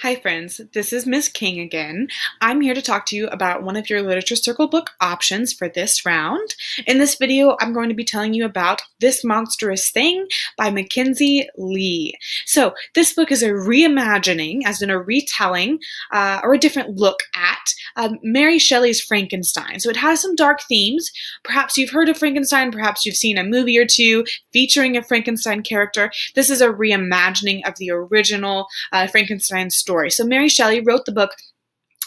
Hi friends, this is Miss King again. I'm here to talk to you about one of your Literature Circle book options for this round. In this video, I'm going to be telling you about This Monstrous Thing by Mackenzie Lee. So this book is a reimagining, as in a retelling, or a different look at Mary Shelley's Frankenstein. So it has some dark themes. Perhaps you've heard of Frankenstein, perhaps you've seen a movie or two featuring a Frankenstein character. This is a reimagining of the original Frankenstein story. So Mary Shelley wrote the book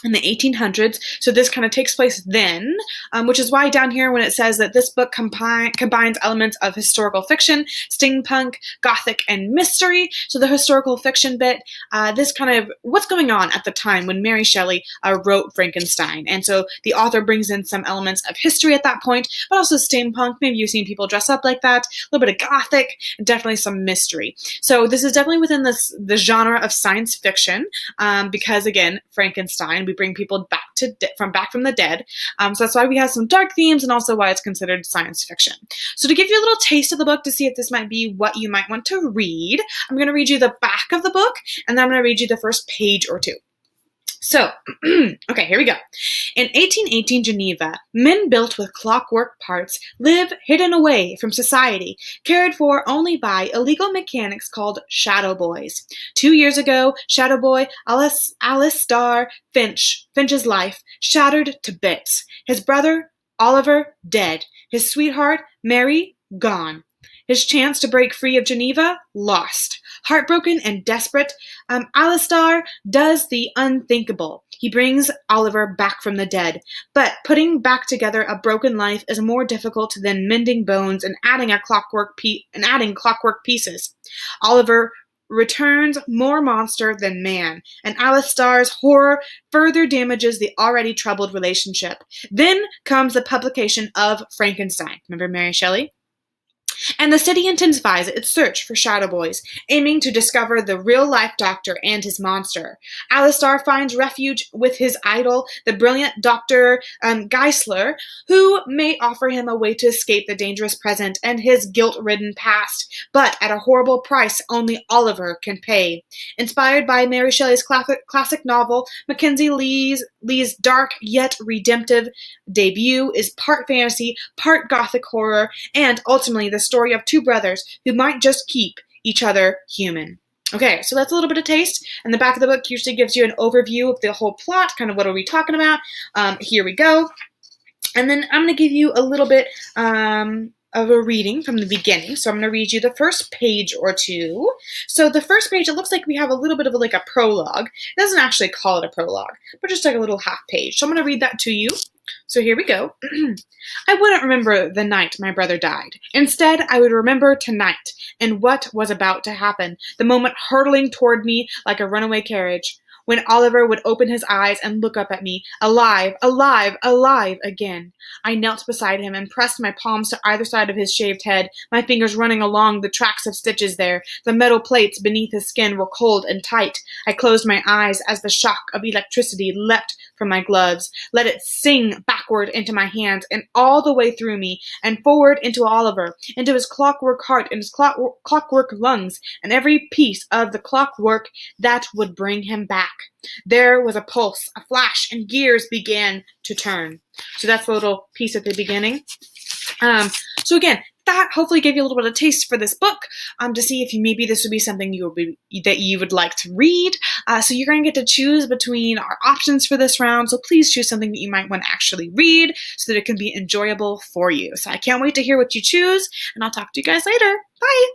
in the 1800s, so this kind of takes place then, which is why down here when it says that this book combines elements of historical fiction, steampunk, gothic, and mystery. So the historical fiction bit, this kind of what's going on at the time when Mary Shelley wrote Frankenstein. And so the author brings in some elements of history at that point, but also steampunk. Maybe you've seen people dress up like that, a little bit of gothic, and definitely some mystery. So this is definitely within the genre of science fiction, because again, Frankenstein, we bring people back from the dead. So that's why we have some dark themes and also why it's considered science fiction. So to give you a little taste of the book to see if this might be what you might want to read, I'm going to read you the back of the book and then I'm going to read you the first page or two. So, okay, here we go. In 1818 Geneva, men built with clockwork parts live hidden away from society, cared for only by illegal mechanics called shadow boys. 2 years ago, shadow boy Alistair Finch's life shattered to bits. His brother, Oliver, dead. His sweetheart, Mary, gone. His chance to break free of Geneva, lost. Heartbroken and desperate, Alistair does the unthinkable. He brings Oliver back from the dead. But putting back together a broken life is more difficult than mending bones and adding clockwork pieces. Oliver returns more monster than man, and Alistair's horror further damages the already troubled relationship. Then comes the publication of Frankenstein. Remember Mary Shelley? And the city intensifies its search for shadow boys, aiming to discover the real-life doctor and his monster. Alistair finds refuge with his idol, the brilliant Dr. Geisler, who may offer him a way to escape the dangerous present and his guilt-ridden past, but at a horrible price only Oliver can pay. Inspired by Mary Shelley's classic novel, Mackenzie Lee's dark yet redemptive debut is part fantasy, part gothic horror, and ultimately the story of two brothers who might just keep each other human. Okay, so that's a little bit of taste, and the back of the book usually gives you an overview of the whole plot, kind of what are we talking about. Here we go. And then I'm going to give you a little bit of a reading from the beginning. So I'm going to read you the first page or two. So the first page, it looks like we have a little bit of like a prologue. It doesn't actually call it a prologue, but just like a little half page. So I'm going to read that to you. So here we go. I wouldn't remember the night my brother died. Instead, I would remember tonight and what was about to happen, the moment hurtling toward me like a runaway carriage, when Oliver would open his eyes and look up at me, alive, alive, alive again. I knelt beside him and pressed my palms to either side of his shaved head, my fingers running along the tracks of stitches there. The metal plates beneath his skin were cold and tight. I closed my eyes as the shock of electricity leapt from my gloves, let it sing backward into my hands and all the way through me, and forward into Oliver, into his clockwork heart and his clockwork lungs, and every piece of the clockwork that would bring him back. There was a pulse, a flash, and gears began to turn. So that's the little piece at the beginning. So again, that hopefully gave you a little bit of taste for this book, to see if maybe this would be something that you would like to read. So you're going to get to choose between our options for this round. So please choose something that you might want to actually read so that it can be enjoyable for you. So I can't wait to hear what you choose, and I'll talk to you guys later. Bye!